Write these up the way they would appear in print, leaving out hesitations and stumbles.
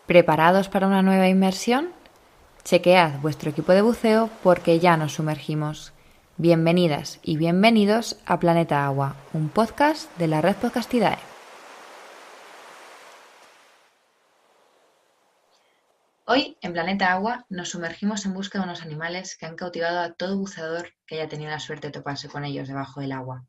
¿Preparados para una nueva inmersión? Chequead vuestro equipo de buceo porque ya nos sumergimos. Bienvenidas y bienvenidos a Planeta Agua, un podcast de la red Podcastidae. Hoy, en Planeta Agua, nos sumergimos en busca de unos animales que han cautivado a todo buceador que haya tenido la suerte de toparse con ellos debajo del agua.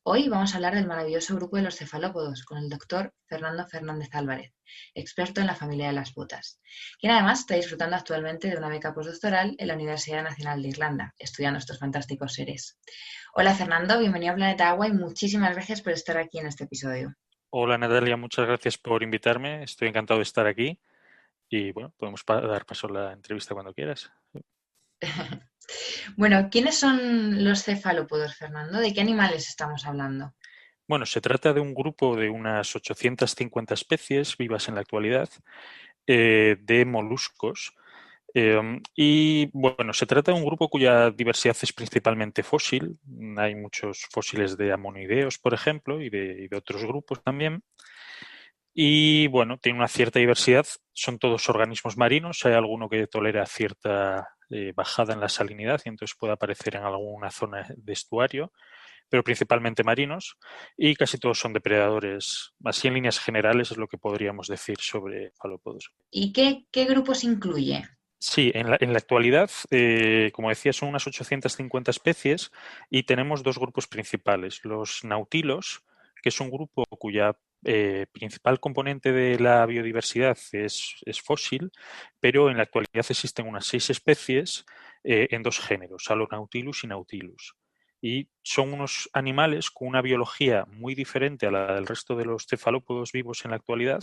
Hoy vamos a hablar del maravilloso grupo de los cefalópodos con el doctor Fernando Fernández Álvarez, experto en la familia de las botas, quien además está disfrutando actualmente de una beca postdoctoral en la Universidad Nacional de Irlanda, estudiando estos fantásticos seres. Hola Fernando, bienvenido a Planeta Agua y muchísimas gracias por estar aquí en este episodio. Hola Natalia, muchas gracias por invitarme. Estoy encantado de estar aquí y bueno, podemos dar paso a la entrevista cuando quieras. Bueno, ¿quiénes son los cefalópodos, Fernando? ¿De qué animales estamos hablando? Bueno, se trata de un grupo de unas 850 especies vivas en la actualidad de moluscos. Y bueno, se trata de un grupo cuya diversidad es principalmente fósil. Hay muchos fósiles de amonideos, por ejemplo, y de otros grupos también. Y bueno, tiene una cierta diversidad. Son todos organismos marinos. Hay alguno que tolera cierta bajada en la salinidad y entonces puede aparecer en alguna zona de estuario, pero principalmente marinos. Y casi todos son depredadores. Así en líneas generales es lo que podríamos decir sobre falópodos. ¿Y qué grupos incluye? Sí, en la actualidad, como decía, son unas 850 especies y tenemos dos grupos principales. Los nautilos, que es un grupo cuya principal componente de la biodiversidad es fósil, pero en la actualidad existen unas 6 especies en dos géneros, Alonautilus y Nautilus. Y son unos animales con una biología muy diferente a la del resto de los cefalópodos vivos en la actualidad,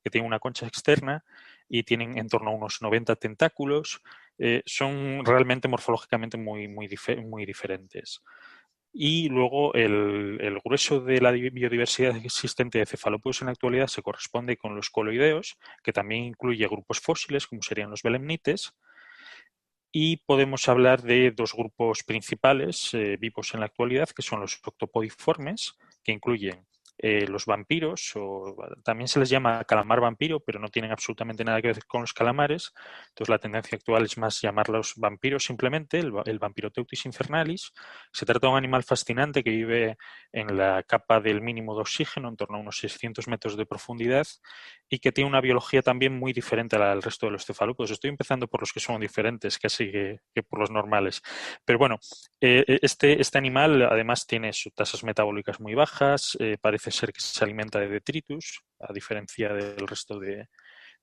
que tienen una concha externa y tienen en torno a unos 90 tentáculos. Son realmente morfológicamente muy diferentes. Y luego el grueso de la biodiversidad existente de cefalópodos en la actualidad se corresponde con los coloideos, que también incluye grupos fósiles, como serían los belemnites, y podemos hablar de dos grupos principales vivos en la actualidad, que son los octopodiformes, que incluyen los vampiros, o también se les llama calamar vampiro, pero no tienen absolutamente nada que ver con los calamares. Entonces la tendencia actual es más llamarlos vampiros simplemente, el Vampiroteutis infernalis. Se trata de un animal fascinante que vive en la capa del mínimo de oxígeno, en torno a unos 600 metros de profundidad, y que tiene una biología también muy diferente a la del resto de los cefalópodos. Estoy empezando por los que son diferentes casi que por los normales. Pero bueno, este animal además tiene sus tasas metabólicas muy bajas, parece ser que se alimenta de detritus, a diferencia del resto de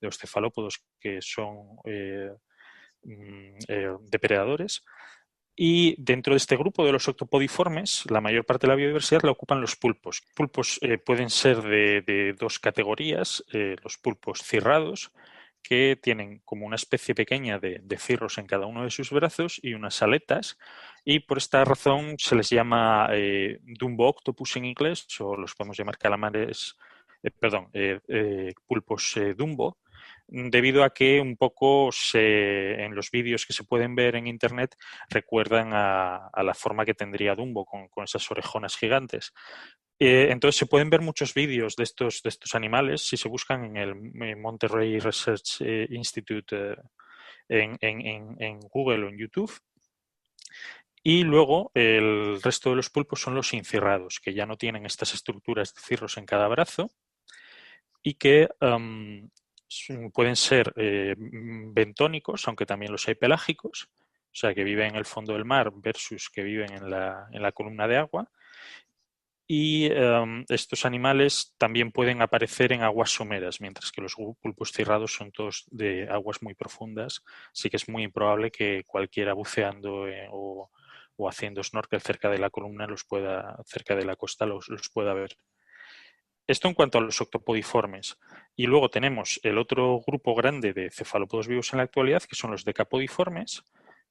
los cefalópodos que son depredadores. Y dentro de este grupo de los octopodiformes, la mayor parte de la biodiversidad la ocupan los pulpos. Pulpos pueden ser de dos categorías, los pulpos cirrados, que tienen como una especie pequeña de cirros en cada uno de sus brazos y unas aletas, y por esta razón se les llama Dumbo octopus en inglés, o los podemos llamar calamares, pulpos Dumbo, debido a que un poco en los vídeos que se pueden ver en internet recuerdan a la forma que tendría Dumbo con esas orejonas gigantes. Entonces se pueden ver muchos vídeos de estos animales si se buscan en el Monterrey Research Institute en Google o en YouTube. Y luego el resto de los pulpos son los incirrados, que ya no tienen estas estructuras de cirros en cada brazo y que pueden ser bentónicos, aunque también los hay pelágicos, o sea, que viven en el fondo del mar versus que viven en la columna de agua. Y estos animales también pueden aparecer en aguas someras, mientras que los pulpos cirrados son todos de aguas muy profundas. Así que es muy improbable que cualquiera buceando o haciendo snorkel cerca de la columna cerca de la costa los pueda ver. Esto en cuanto a los octopodiformes. Y luego tenemos el otro grupo grande de cefalópodos vivos en la actualidad, que son los decapodiformes,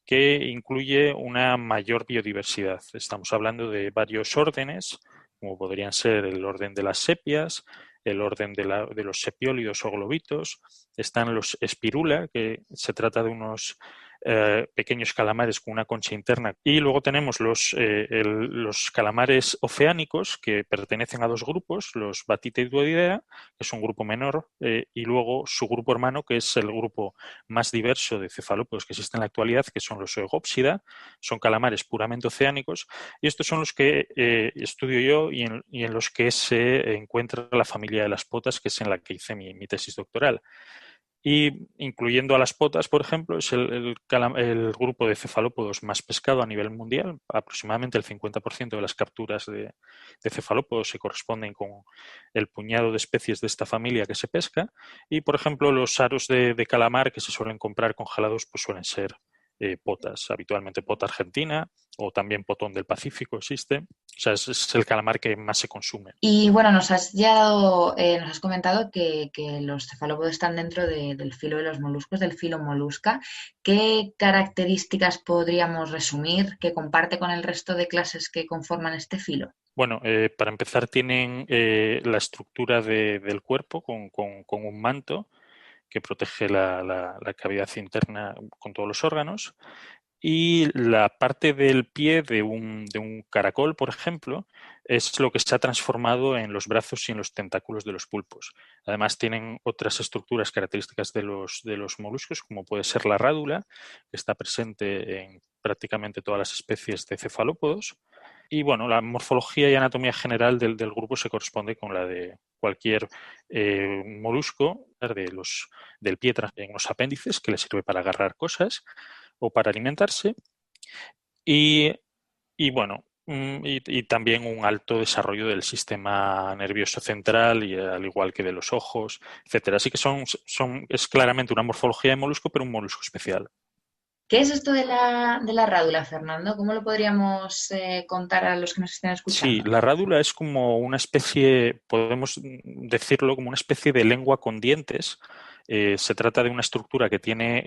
que incluye una mayor biodiversidad. Estamos hablando de varios órdenes, como podrían ser el orden de las sepias, el orden de los sepiólidos o globitos. Están los espirula, que se trata de unos pequeños calamares con una concha interna. Y luego tenemos los calamares oceánicos, que pertenecen a dos grupos, los Batididea, que es un grupo menor, y luego su grupo hermano, que es el grupo más diverso de cefalópodos que existe en la actualidad, que son los Eugopsida. Son calamares puramente oceánicos, y estos son los que estudio yo y en los que se encuentra la familia de las potas, que es en la que hice mi tesis doctoral. Y incluyendo a las potas, por ejemplo, es el grupo de cefalópodos más pescado a nivel mundial. Aproximadamente el 50% de las capturas de cefalópodos se corresponden con el puñado de especies de esta familia que se pesca. Y, por ejemplo, los aros de calamar que se suelen comprar congelados pues suelen ser potas, habitualmente pota argentina o también potón del Pacífico existe. O sea, es el calamar que más se consume. Y bueno, nos has comentado que los cefalópodos están dentro del filo de los moluscos, del filo molusca. ¿Qué características podríamos resumir que comparte con el resto de clases que conforman este filo? Bueno, para empezar tienen la estructura del cuerpo con un manto que protege la cavidad interna con todos los órganos, y la parte del pie de un caracol, por ejemplo, es lo que se ha transformado en los brazos y en los tentáculos de los pulpos. Además, tienen otras estructuras características de los moluscos, como puede ser la rádula, que está presente en prácticamente todas las especies de cefalópodos. Y bueno, la morfología y anatomía general del grupo se corresponde con la de cualquier molusco del pie en los apéndices, que le sirve para agarrar cosas o para alimentarse. Y, y bueno, y también un alto desarrollo del sistema nervioso central, y al igual que de los ojos, etcétera. Así que es claramente una morfología de molusco, pero un molusco especial. ¿Qué es esto de la rádula, Fernando? ¿Cómo lo podríamos contar a los que nos estén Sí, escuchando? la rádula es como una especie, podemos decirlo, como una especie de lengua con dientes. Se trata de una estructura que tiene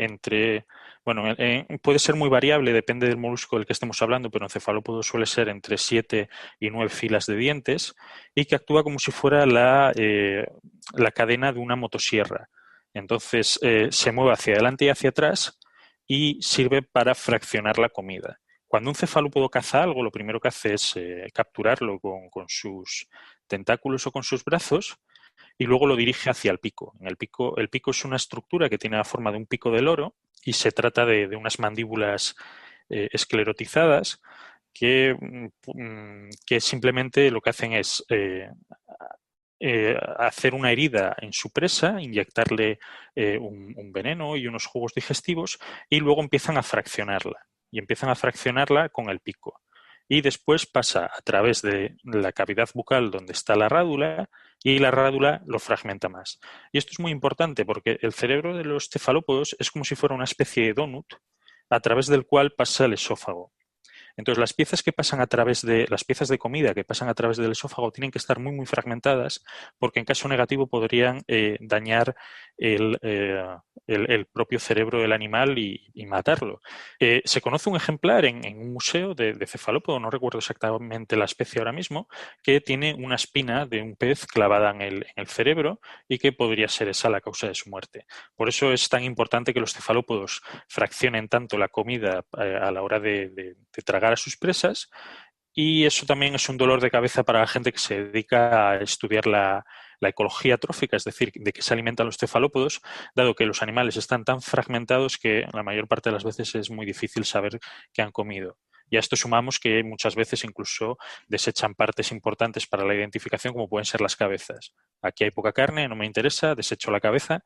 bueno, puede ser muy variable, depende del molusco del que estemos hablando, pero en cefalópodos suele ser entre 7 y 9 filas de dientes, y que actúa como si fuera la cadena de una motosierra. Entonces, se mueve hacia adelante y hacia atrás y sirve para fraccionar la comida. Cuando un cefalópodo caza algo, lo primero que hace es capturarlo con sus tentáculos o con sus brazos, y luego lo dirige hacia el pico es una estructura que tiene la forma de un pico de loro, y se trata de unas mandíbulas esclerotizadas que simplemente lo que hacen es hacer una herida en su presa, inyectarle un veneno y unos jugos digestivos, y luego empiezan a fraccionarla. Y empiezan a fraccionarla con el pico. Y después pasa a través de la cavidad bucal donde está la rádula, y la rádula lo fragmenta más. Y esto es muy importante porque el cerebro de los cefalópodos es como si fuera una especie de donut a través del cual pasa el esófago. Entonces, las piezas de comida que pasan a través del esófago tienen que estar muy, muy fragmentadas, porque en caso negativo podrían dañar el, eh, el propio cerebro del animal y matarlo. Se conoce un ejemplar en un museo de cefalópodo, no recuerdo exactamente la especie ahora mismo, que tiene una espina de un pez clavada en el cerebro, y que podría ser esa la causa de su muerte. Por eso es tan importante que los cefalópodos fraccionen tanto la comida a la hora de tragar a sus presas, y eso también es un dolor de cabeza para la gente que se dedica a estudiar la ecología trófica, es decir, de qué se alimentan los cefalópodos, dado que los animales están tan fragmentados que la mayor parte de las veces es muy difícil saber qué han comido. Y a esto sumamos que muchas veces incluso desechan partes importantes para la identificación, como pueden ser las cabezas. Aquí hay poca carne, no me interesa, desecho la cabeza,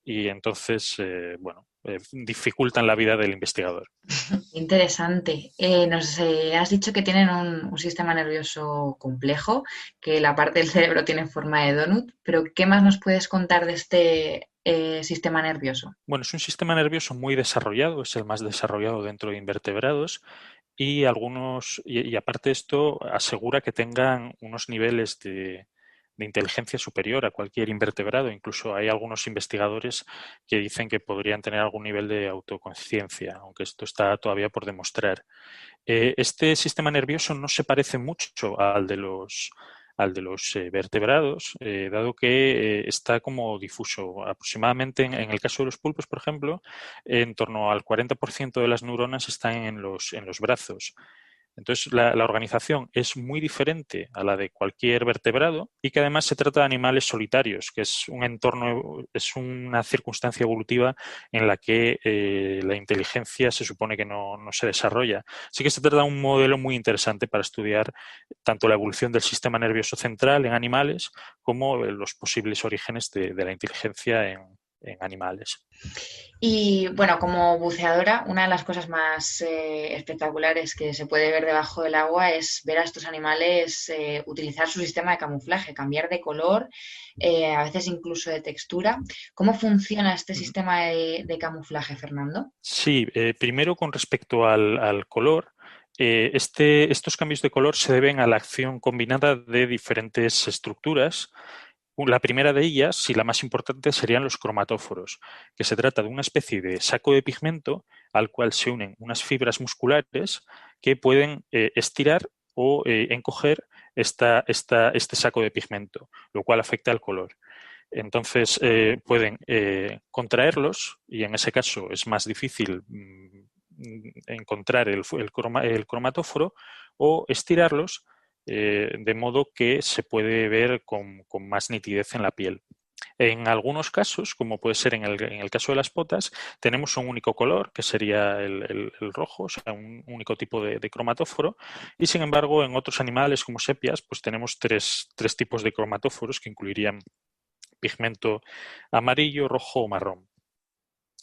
y entonces, bueno, dificultan la vida del investigador. Interesante. Nos has dicho que tienen un sistema nervioso complejo, que la parte del cerebro tiene forma de donut, pero ¿qué más nos puedes contar de este sistema nervioso? Bueno, es un sistema nervioso muy desarrollado, es el más desarrollado dentro de invertebrados, y aparte de esto asegura que tengan unos niveles de inteligencia superior a cualquier invertebrado. Incluso hay algunos investigadores que dicen que podrían tener algún nivel de autoconciencia, aunque esto está todavía por demostrar. Este sistema nervioso no se parece mucho al de los vertebrados, dado que está como difuso. Aproximadamente en el caso de los pulpos, por ejemplo, en torno al 40% de las neuronas están en los brazos. Entonces, la organización es muy diferente a la de cualquier vertebrado y que además se trata de animales solitarios, que es un entorno, es una circunstancia evolutiva en la que la inteligencia se supone que no se desarrolla. Así que se trata de un modelo muy interesante para estudiar tanto la evolución del sistema nervioso central en animales como los posibles orígenes de la inteligencia en animales. Y bueno, como buceadora, una de las cosas más espectaculares que se puede ver debajo del agua es ver a estos animales utilizar su sistema de camuflaje, cambiar de color, a veces incluso de textura. ¿Cómo funciona este sistema de camuflaje, Fernando? Sí, primero con respecto al color, estos cambios de color se deben a la acción combinada de diferentes estructuras. La primera de ellas, y la más importante, serían los cromatóforos, que se trata de una especie de saco de pigmento al cual se unen unas fibras musculares que pueden estirar o encoger este saco de pigmento, lo cual afecta al color. Entonces pueden contraerlos y en ese caso es más difícil encontrar el cromatóforo o estirarlos de modo que se puede ver con más nitidez en la piel. En algunos casos, como puede ser en el caso de las potas, tenemos un único color, que sería el rojo, o sea, un único tipo de cromatóforo, y sin embargo, en otros animales como sepias, pues tenemos tres tipos de cromatóforos que incluirían pigmento amarillo, rojo o marrón.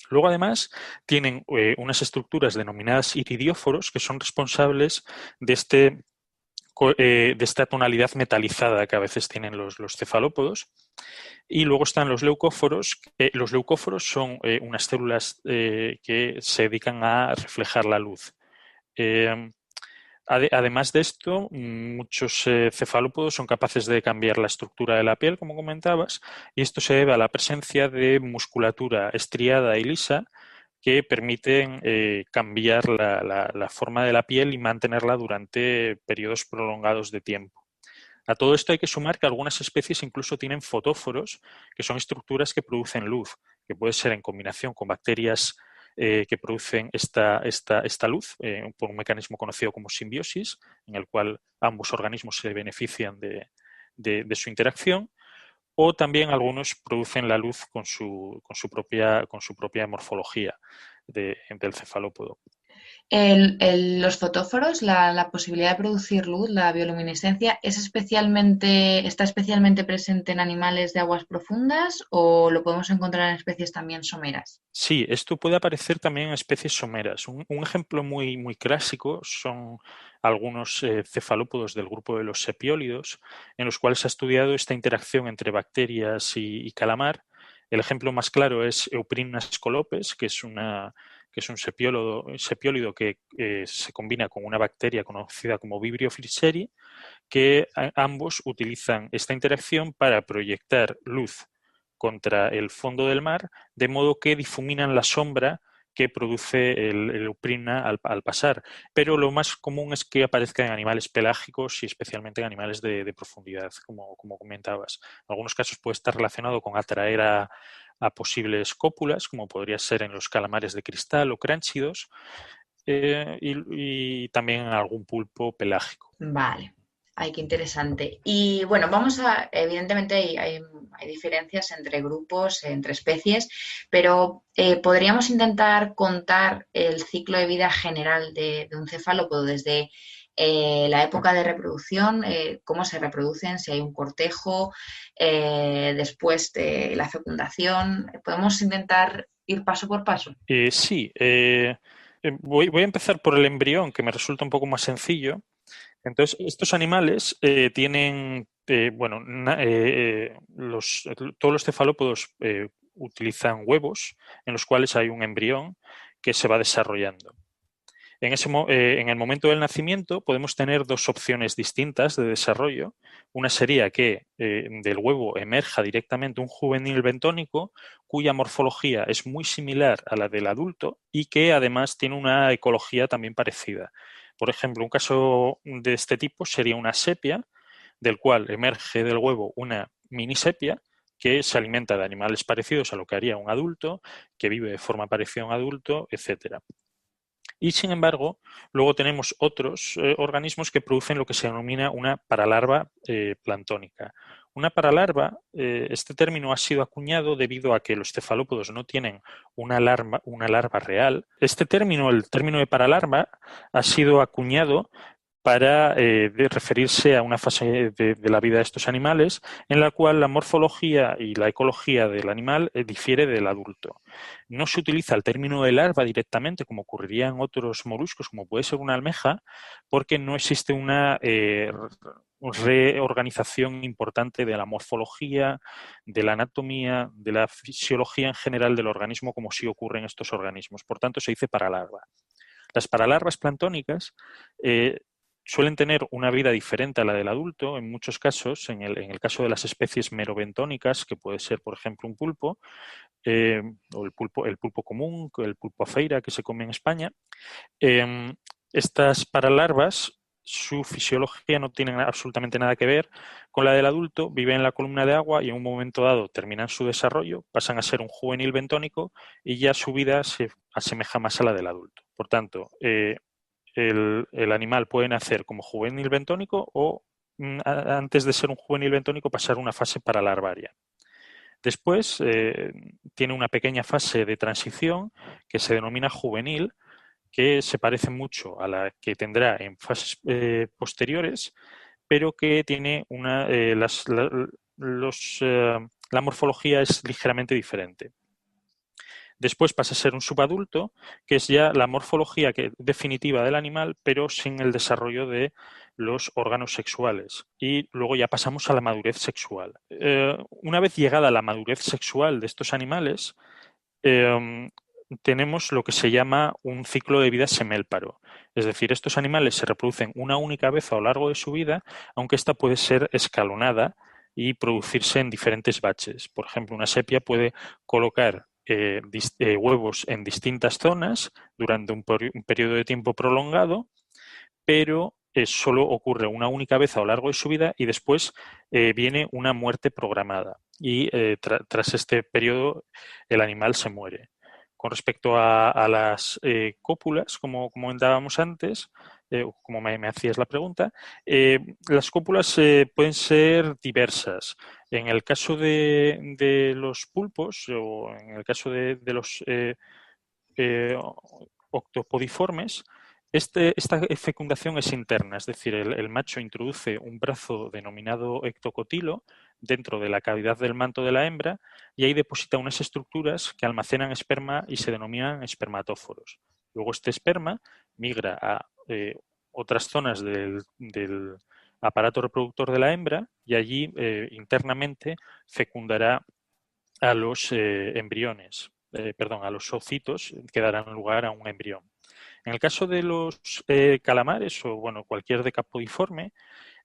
Luego, además, tienen unas estructuras denominadas iridióforos que son responsables de de esta tonalidad metalizada que a veces tienen los cefalópodos. Y luego están los leucóforos. Los leucóforos son unas células que se dedican a reflejar la luz. Eh, Además de esto, muchos cefalópodos son capaces de cambiar la estructura de la piel, como comentabas, y esto se debe a la presencia de musculatura estriada y lisa que permiten cambiar la forma de la piel y mantenerla durante periodos prolongados de tiempo. A todo esto hay que sumar que algunas especies incluso tienen fotóforos, que son estructuras que producen luz, que puede ser en combinación con bacterias que producen esta luz por un mecanismo conocido como simbiosis, en el cual ambos organismos se benefician de su interacción, o también algunos producen la luz con su propia morfología del cefalópodo. Los fotóforos, la posibilidad de producir luz, la bioluminiscencia, ¿está especialmente presente en animales de aguas profundas o lo podemos encontrar en especies también someras? Sí, esto puede aparecer también en especies someras. Un ejemplo muy clásico son algunos cefalópodos del grupo de los sepiólidos, en los cuales se ha estudiado esta interacción entre bacterias y calamar. El ejemplo más claro es Euprymna scolopes, que es un sepiólido que se combina con una bacteria conocida como Vibrio friseri, que ambos utilizan esta interacción para proyectar luz contra el fondo del mar, de modo que difuminan la sombra que produce el Euprymna al pasar. Pero lo más común es que aparezca en animales pelágicos y especialmente en animales de profundidad, como comentabas. En algunos casos puede estar relacionado con atraer a posibles cópulas, como podría ser en los calamares de cristal o cránchidos, y también en algún pulpo pelágico. Vale, ay, qué interesante. Y bueno, evidentemente hay diferencias entre grupos, entre especies, pero podríamos intentar contar el ciclo de vida general de un cefalópodo desde la época de reproducción, cómo se reproducen, si hay un cortejo, después de la fecundación. Podemos intentar ir paso por paso. Sí, voy a empezar por el embrión, que me resulta un poco más sencillo. Entonces, estos animales tienen, bueno, todos los cefalópodos utilizan huevos en los cuales hay un embrión que se va desarrollando. En el momento del nacimiento podemos tener dos opciones distintas de desarrollo. Una sería que del huevo emerja directamente un juvenil bentónico cuya morfología es muy similar a la del adulto y que además tiene una ecología también parecida. Por ejemplo, un caso de este tipo sería una sepia, del cual emerge del huevo una mini sepia que se alimenta de animales parecidos a lo que haría un adulto, que vive de forma parecida a un adulto, etcétera. Y sin embargo, luego tenemos otros organismos que producen lo que se denomina una paralarva planctónica. Una paralarva, este término ha sido acuñado debido a que los cefalópodos no tienen una larva real. Este término, el término de paralarva, ha sido acuñado para referirse a una fase de la vida de estos animales en la cual la morfología y la ecología del animal difiere del adulto. No se utiliza el término de larva directamente, como ocurriría en otros moluscos, como puede ser una almeja, porque no existe una reorganización importante de la morfología, de la anatomía, de la fisiología en general del organismo, como sí ocurre en estos organismos. Por tanto, se dice paralarva. Las paralarvas planctónicas suelen tener una vida diferente a la del adulto en muchos casos. En el caso de las especies merobentónicas, que puede ser, por ejemplo, un pulpo, o el pulpo común, el pulpo afeira que se come en España, estas paralarvas, su fisiología no tiene absolutamente nada que ver con la del adulto, viven en la columna de agua y en un momento dado terminan su desarrollo, pasan a ser un juvenil bentónico y ya su vida se asemeja más a la del adulto. Por tanto, el animal puede nacer como juvenil bentónico o antes de ser un juvenil bentónico pasar una fase paralarvaria. Después tiene una pequeña fase de transición que se denomina juvenil, que se parece mucho a la que tendrá en fases posteriores, pero que tiene la morfología es ligeramente diferente. Después pasa a ser un subadulto, que es ya la morfología definitiva del animal, pero sin el desarrollo de los órganos sexuales. Y luego ya pasamos a la madurez sexual. Una vez llegada la madurez sexual de estos animales, tenemos lo que se llama un ciclo de vida semélparo. Es decir, estos animales se reproducen una única vez a lo largo de su vida, aunque esta puede ser escalonada y producirse en diferentes baches. Por ejemplo, una sepia puede colocar huevos en distintas zonas durante un periodo de tiempo prolongado, pero solo ocurre una única vez a lo largo de su vida y después viene una muerte programada. Y tras este periodo el animal se muere. Con respecto a las cópulas, como comentábamos antes, como me hacías la pregunta, las cópulas pueden ser diversas. En el caso de los pulpos o en el caso de los octopodiformes, esta fecundación es interna, es decir, el macho introduce un brazo denominado ectocotilo dentro de la cavidad del manto de la hembra y ahí deposita unas estructuras que almacenan esperma y se denominan espermatóforos. Luego este esperma migra a otras zonas del aparato reproductor de la hembra y allí internamente fecundará a los embriones, a los ocitos que darán lugar a un embrión. En el caso de los calamares o cualquier decapodiforme,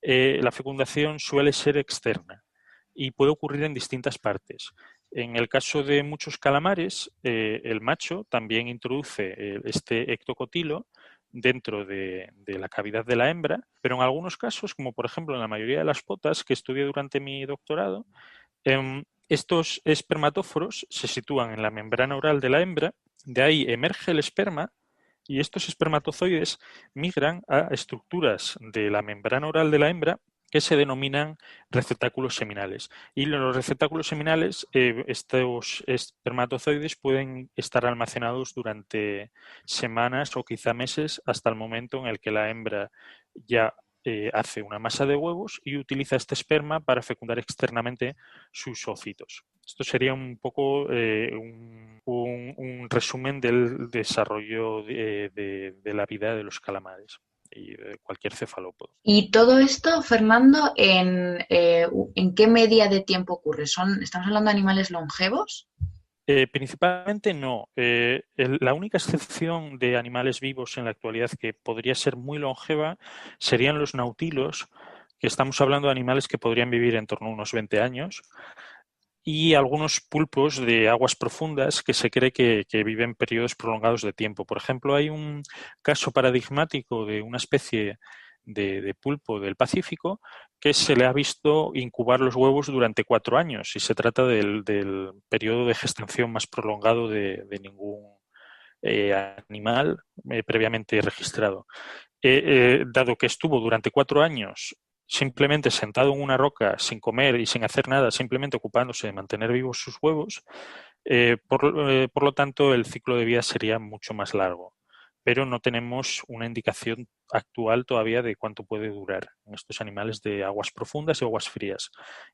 la fecundación suele ser externa y puede ocurrir en distintas partes. En el caso de muchos calamares, el macho también introduce este ectocotilo dentro de la cavidad de la hembra, pero en algunos casos, como por ejemplo en la mayoría de las potas que estudié durante mi doctorado, estos espermatóforos se sitúan en la membrana oral de la hembra, de ahí emerge el esperma y estos espermatozoides migran a estructuras de la membrana oral de la hembra que se denominan receptáculos seminales. Y en los receptáculos seminales, estos espermatozoides pueden estar almacenados durante semanas o quizá meses hasta el momento en el que la hembra ya hace una masa de huevos y utiliza este esperma para fecundar externamente sus ocitos. Esto sería un poco un resumen del desarrollo de la vida de los calamares y de cualquier cefalópodo. Y todo esto, Fernando, ¿en qué media de tiempo ocurre? ¿Estamos hablando de animales longevos? Principalmente no. La única excepción de animales vivos en la actualidad que podría ser muy longeva serían los nautilos, que estamos hablando de animales que podrían vivir en torno a unos 20 años, y algunos pulpos de aguas profundas que se cree que viven periodos prolongados de tiempo. Por ejemplo, hay un caso paradigmático de una especie de pulpo del Pacífico, que se le ha visto incubar los huevos durante 4 años y se trata del periodo de gestación más prolongado de ningún animal previamente registrado. Dado que estuvo durante 4 años simplemente sentado en una roca, sin comer y sin hacer nada, simplemente ocupándose de mantener vivos sus huevos, por lo tanto, el ciclo de vida sería mucho más largo. Pero no tenemos una indicación actual todavía de cuánto puede durar en estos animales de aguas profundas y aguas frías.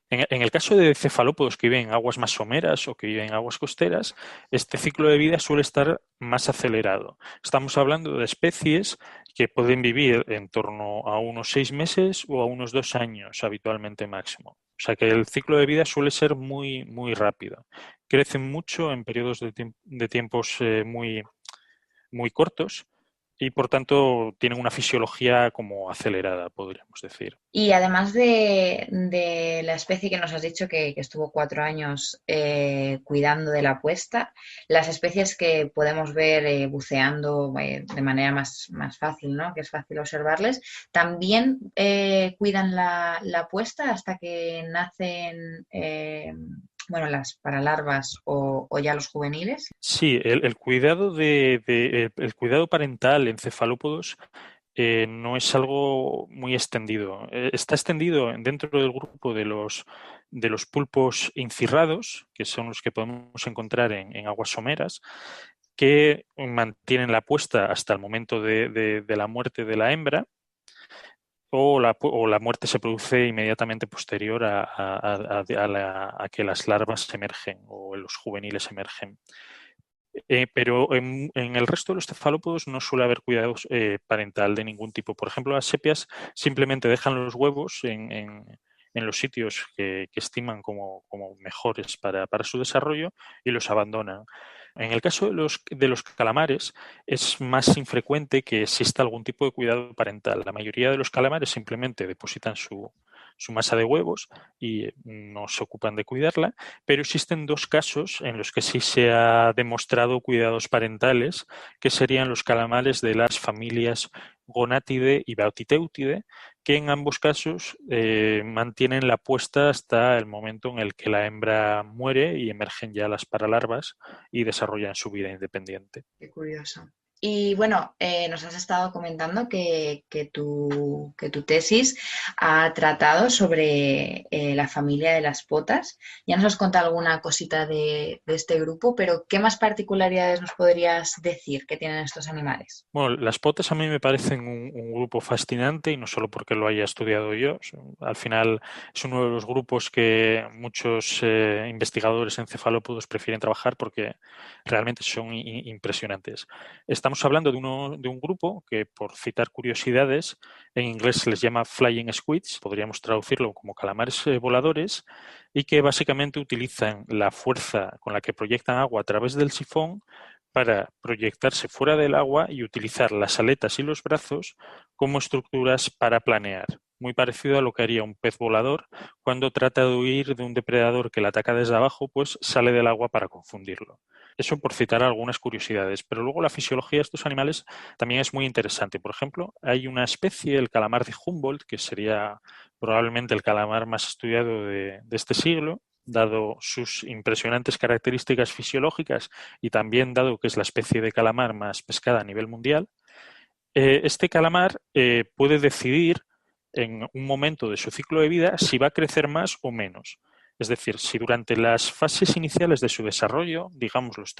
En el caso de cefalópodos que viven en aguas más someras o que viven en aguas costeras, este ciclo de vida suele estar más acelerado. Estamos hablando de especies que pueden vivir en torno a unos 6 meses o a unos 2 años habitualmente máximo. O sea que el ciclo de vida suele ser muy, muy rápido. Crecen mucho en periodos de tiempos muy cortos y por tanto tienen una fisiología como acelerada, podríamos decir. Y además de la especie que nos has dicho que estuvo 4 años cuidando de la puesta, las especies que podemos ver buceando de manera más fácil, ¿no? Que es fácil observarles, también cuidan la puesta hasta que nacen, bueno, las paralarvas o ya los juveniles. Sí, el cuidado el cuidado parental en cefalópodos no es algo muy extendido. Está extendido dentro del grupo de los pulpos incirrados, que son los que podemos encontrar en aguas someras, que mantienen la puesta hasta el momento de la muerte de la hembra, o la muerte se produce inmediatamente posterior a que las larvas emergen o los juveniles emergen. Pero en el resto de los cefalópodos no suele haber cuidados parental de ningún tipo. Por ejemplo, las sepias simplemente dejan los huevos en los sitios que estiman como mejores para su desarrollo y los abandonan. En el caso de los calamares es más infrecuente que exista algún tipo de cuidado parental. La mayoría de los calamares simplemente depositan su masa de huevos y no se ocupan de cuidarla, pero existen 2 casos en los que sí se ha demostrado cuidados parentales, que serían los calamares de las familias Gonatidae y Bautiteutidae, que en ambos casos mantienen la puesta hasta el momento en el que la hembra muere y emergen ya las paralarvas y desarrollan su vida independiente. Qué curioso. Y bueno, nos has estado comentando que tu tesis ha tratado sobre la familia de las potas. Ya nos has contado alguna cosita de este grupo, pero ¿qué más particularidades nos podrías decir que tienen estos animales? Bueno, las potas a mí me parecen un grupo fascinante y no solo porque lo haya estudiado yo. Al final es uno de los grupos que muchos investigadores en cefalópodos prefieren trabajar porque realmente son impresionantes. Estamos hablando de un grupo que, por citar curiosidades, en inglés se les llama flying squids, podríamos traducirlo como calamares voladores, y que básicamente utilizan la fuerza con la que proyectan agua a través del sifón para proyectarse fuera del agua y utilizar las aletas y los brazos como estructuras para planear, muy parecido a lo que haría un pez volador cuando trata de huir de un depredador que le ataca desde abajo, pues sale del agua para confundirlo. Eso por citar algunas curiosidades, pero luego la fisiología de estos animales también es muy interesante. Por ejemplo, hay una especie, el calamar de Humboldt, que sería probablemente el calamar más estudiado de este siglo, dado sus impresionantes características fisiológicas y también dado que es la especie de calamar más pescada a nivel mundial. Este calamar puede decidir en un momento de su ciclo de vida si va a crecer más o menos. Es decir, si durante las fases iniciales de su desarrollo, digamos los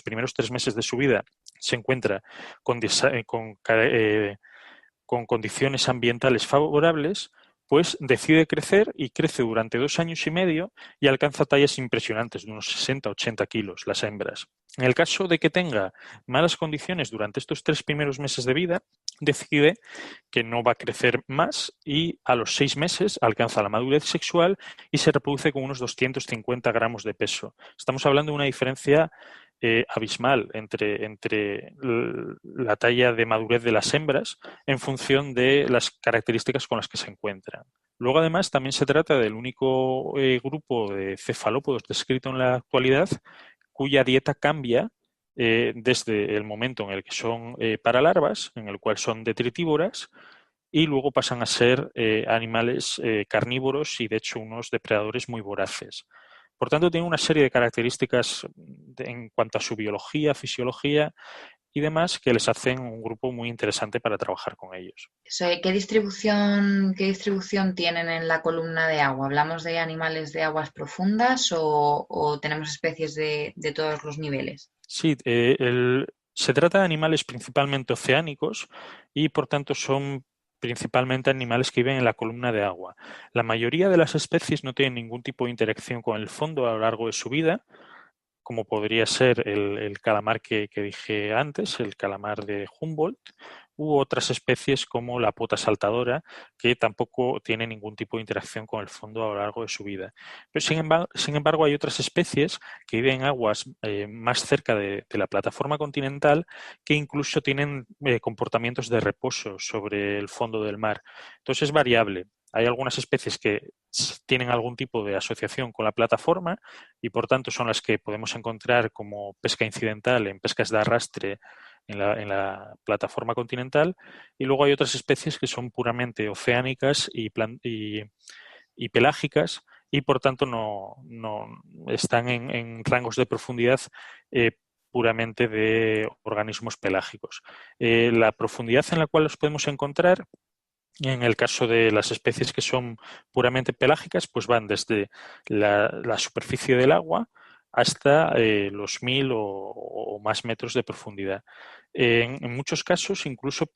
primeros 3 meses de su vida, se encuentra con condiciones ambientales favorables, pues decide crecer y crece durante 2 años y medio y alcanza tallas impresionantes de unos 60-80 kilos las hembras. En el caso de que tenga malas condiciones durante estos 3 primeros meses de vida, decide que no va a crecer más y a los 6 meses alcanza la madurez sexual y se reproduce con unos 250 gramos de peso. Estamos hablando de una diferencia abismal entre la talla de madurez de las hembras en función de las características con las que se encuentran. Luego, además, también se trata del único grupo de cefalópodos descrito en la actualidad cuya dieta cambia desde el momento en el que son paralarvas, en el cual son detritívoras, y luego pasan a ser animales carnívoros y de hecho unos depredadores muy voraces. Por tanto, tienen una serie de características en cuanto a su biología, fisiología y demás que les hacen un grupo muy interesante para trabajar con ellos. Qué distribución tienen en la columna de agua? ¿Hablamos de animales de aguas profundas o tenemos especies de todos los niveles? Sí, se trata de animales principalmente oceánicos y por tanto son principalmente animales que viven en la columna de agua. La mayoría de las especies no tienen ningún tipo de interacción con el fondo a lo largo de su vida, como podría ser el calamar que dije antes, el calamar de Humboldt, u otras especies como la pota saltadora, que tampoco tiene ningún tipo de interacción con el fondo a lo largo de su vida. Pero sin embargo hay otras especies que viven en aguas más cerca de la plataforma continental que incluso tienen comportamientos de reposo sobre el fondo del mar. Entonces es variable. Hay algunas especies que tienen algún tipo de asociación con la plataforma y por tanto son las que podemos encontrar como pesca incidental en pescas de arrastre en la plataforma continental, y luego hay otras especies que son puramente oceánicas y pelágicas y por tanto no están en rangos de profundidad eh, puramente de organismos pelágicos. La profundidad en la cual los podemos encontrar en el caso de las especies que son puramente pelágicas, pues van desde la superficie del agua hasta los 1000 o más metros de profundidad. En muchos casos incluso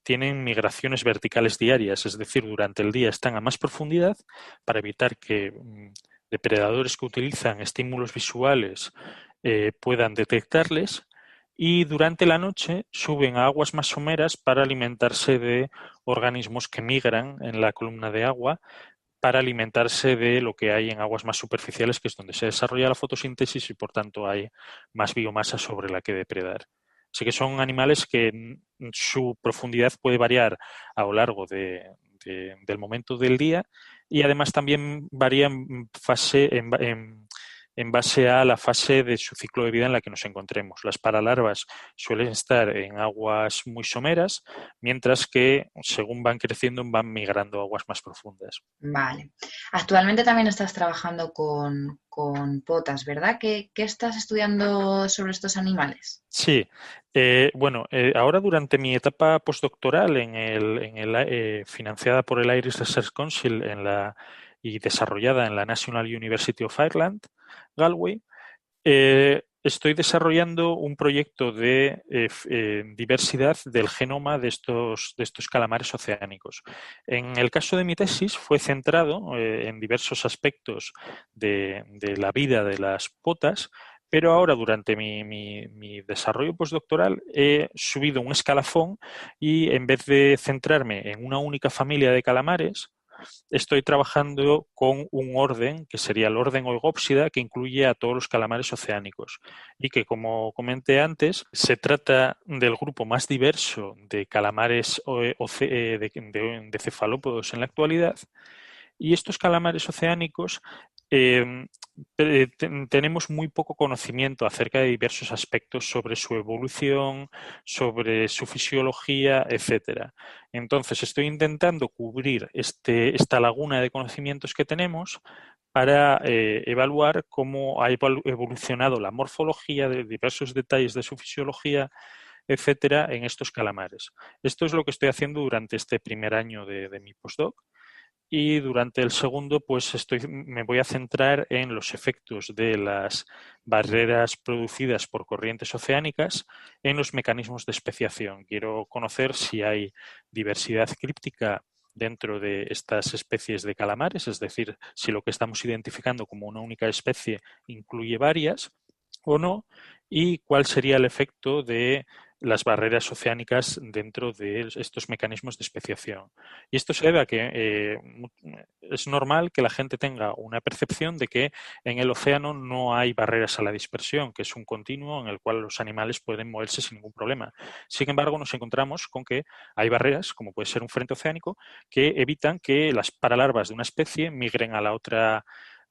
tienen migraciones verticales diarias, es decir, durante el día están a más profundidad para evitar que depredadores que utilizan estímulos visuales puedan detectarles, y durante la noche suben a aguas más someras para alimentarse de organismos que migran en la columna de agua para alimentarse de lo que hay en aguas más superficiales, que es donde se desarrolla la fotosíntesis y por tanto hay más biomasa sobre la que depredar. Así que son animales que su profundidad puede variar a lo largo del momento del día y además también varía en base a la fase de su ciclo de vida en la que nos encontremos. Las paralarvas suelen estar en aguas muy someras, mientras que según van creciendo van migrando a aguas más profundas. Vale. Actualmente también estás trabajando con potas, ¿verdad? ¿Qué estás estudiando sobre estos animales? Sí, bueno, ahora durante mi etapa postdoctoral financiada por el Irish Research Council y desarrollada en la National University of Ireland, Galway, estoy desarrollando un proyecto de diversidad del genoma de estos calamares oceánicos. En el caso de mi tesis fue centrado en diversos aspectos de la vida de las potas, pero ahora durante mi desarrollo postdoctoral he subido un escalafón y en vez de centrarme en una única familia de calamares, estoy trabajando con un orden, que sería el orden Oegopsida, que incluye a todos los calamares oceánicos y que, como comenté antes, se trata del grupo más diverso de calamares de cefalópodos en la actualidad. Y estos calamares oceánicos eh, tenemos muy poco conocimiento acerca de diversos aspectos sobre su evolución, sobre su fisiología, etcétera. Entonces, estoy intentando cubrir esta laguna de conocimientos que tenemos para evaluar cómo ha evolucionado la morfología de diversos detalles de su fisiología, etcétera, en estos calamares. Esto es lo que estoy haciendo durante este primer año de mi postdoc. Y durante el segundo, pues me voy a centrar en los efectos de las barreras producidas por corrientes oceánicas en los mecanismos de especiación. Quiero conocer si hay diversidad críptica dentro de estas especies de calamares, es decir, si lo que estamos identificando como una única especie incluye varias o no, y cuál sería el efecto de las barreras oceánicas dentro de estos mecanismos de especiación. Y esto se debe a que es normal que la gente tenga una percepción de que en el océano no hay barreras a la dispersión, que es un continuo en el cual los animales pueden moverse sin ningún problema. Sin embargo, nos encontramos con que hay barreras, como puede ser un frente oceánico, que evitan que las paralarvas de una especie migren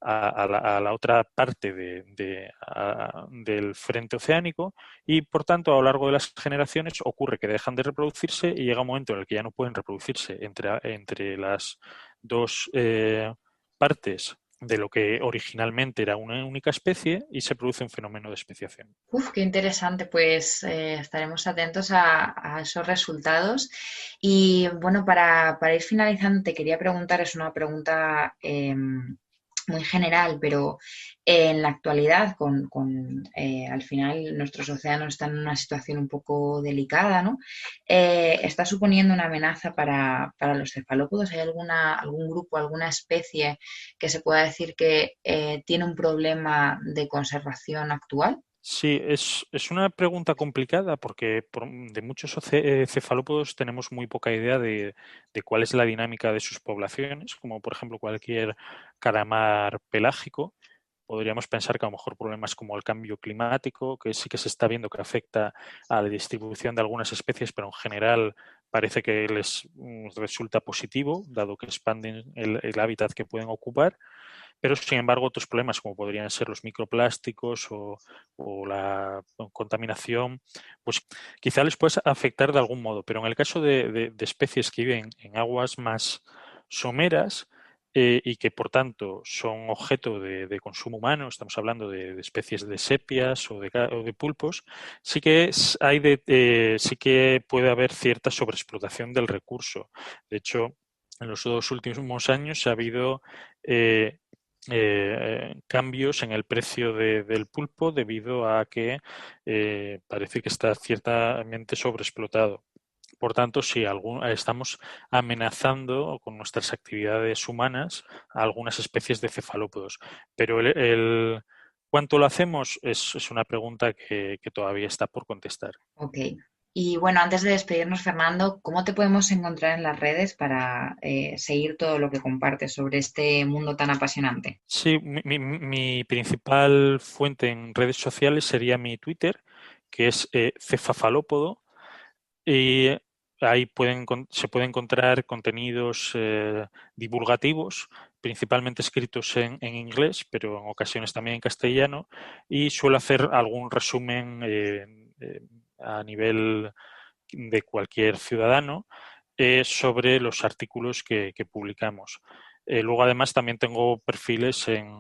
a la otra parte del frente oceánico y, por tanto, a lo largo de las generaciones ocurre que dejan de reproducirse y llega un momento en el que ya no pueden reproducirse entre las dos partes de lo que originalmente era una única especie y se produce un fenómeno de especiación. Uf, qué interesante. Pues estaremos atentos a esos resultados. Y bueno, para ir finalizando, te quería preguntar, es una pregunta muy general, pero en la actualidad, al final nuestros océanos están en una situación un poco delicada, ¿no? ¿Está suponiendo una amenaza para los cefalópodos? ¿Hay algún grupo, alguna especie que se pueda decir que tiene un problema de conservación actual? Sí, es una pregunta complicada porque de muchos cefalópodos tenemos muy poca idea de cuál es la dinámica de sus poblaciones, como por ejemplo cualquier calamar pelágico. Podríamos pensar que a lo mejor problemas como el cambio climático, que sí que se está viendo que afecta a la distribución de algunas especies, pero en general parece que les resulta positivo, dado que expanden el hábitat que pueden ocupar. Pero, sin embargo, otros problemas como podrían ser los microplásticos o la contaminación, pues quizá les puede afectar de algún modo. Pero en el caso de especies que viven en aguas más someras, y que por tanto son objeto de consumo humano, estamos hablando de especies de sepias o de pulpos, sí que sí que puede haber cierta sobreexplotación del recurso. De hecho, en los 2 últimos años ha habido cambios en el precio del pulpo debido a que parece que está ciertamente sobreexplotado. Por tanto, sí, estamos amenazando con nuestras actividades humanas a algunas especies de cefalópodos. Pero ¿cuánto lo hacemos? Es una pregunta que todavía está por contestar. Ok. Y bueno, antes de despedirnos, Fernando, ¿cómo te podemos encontrar en las redes para seguir todo lo que compartes sobre este mundo tan apasionante? Sí, mi principal fuente en redes sociales sería mi Twitter, que es cefafalópodo. Y ahí se puede encontrar contenidos divulgativos, principalmente escritos en inglés, pero en ocasiones también en castellano, y suelo hacer algún resumen a nivel de cualquier ciudadano sobre los artículos que publicamos. Luego, además, también tengo perfiles en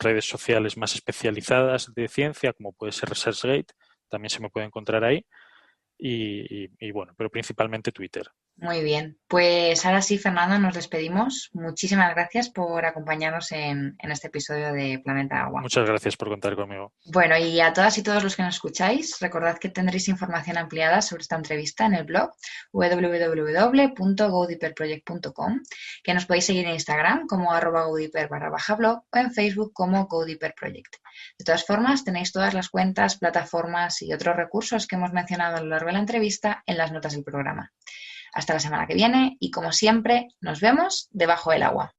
redes sociales más especializadas de ciencia, como puede ser ResearchGate, también se me puede encontrar ahí. Y bueno, pero principalmente Twitter. Muy bien, pues ahora sí, Fernando, nos despedimos. Muchísimas gracias por acompañarnos en este episodio de Planeta Agua. Muchas gracias por contar conmigo. Bueno, y a todas y todos los que nos escucháis, recordad que tendréis información ampliada sobre esta entrevista en el blog www.godeeperproject.com, que nos podéis seguir en Instagram como @godeeper_blog o en Facebook como godeeperproject. De todas formas, tenéis todas las cuentas, plataformas y otros recursos que hemos mencionado a lo largo de la entrevista en las notas del programa. Hasta la semana que viene y, como siempre, nos vemos debajo del agua.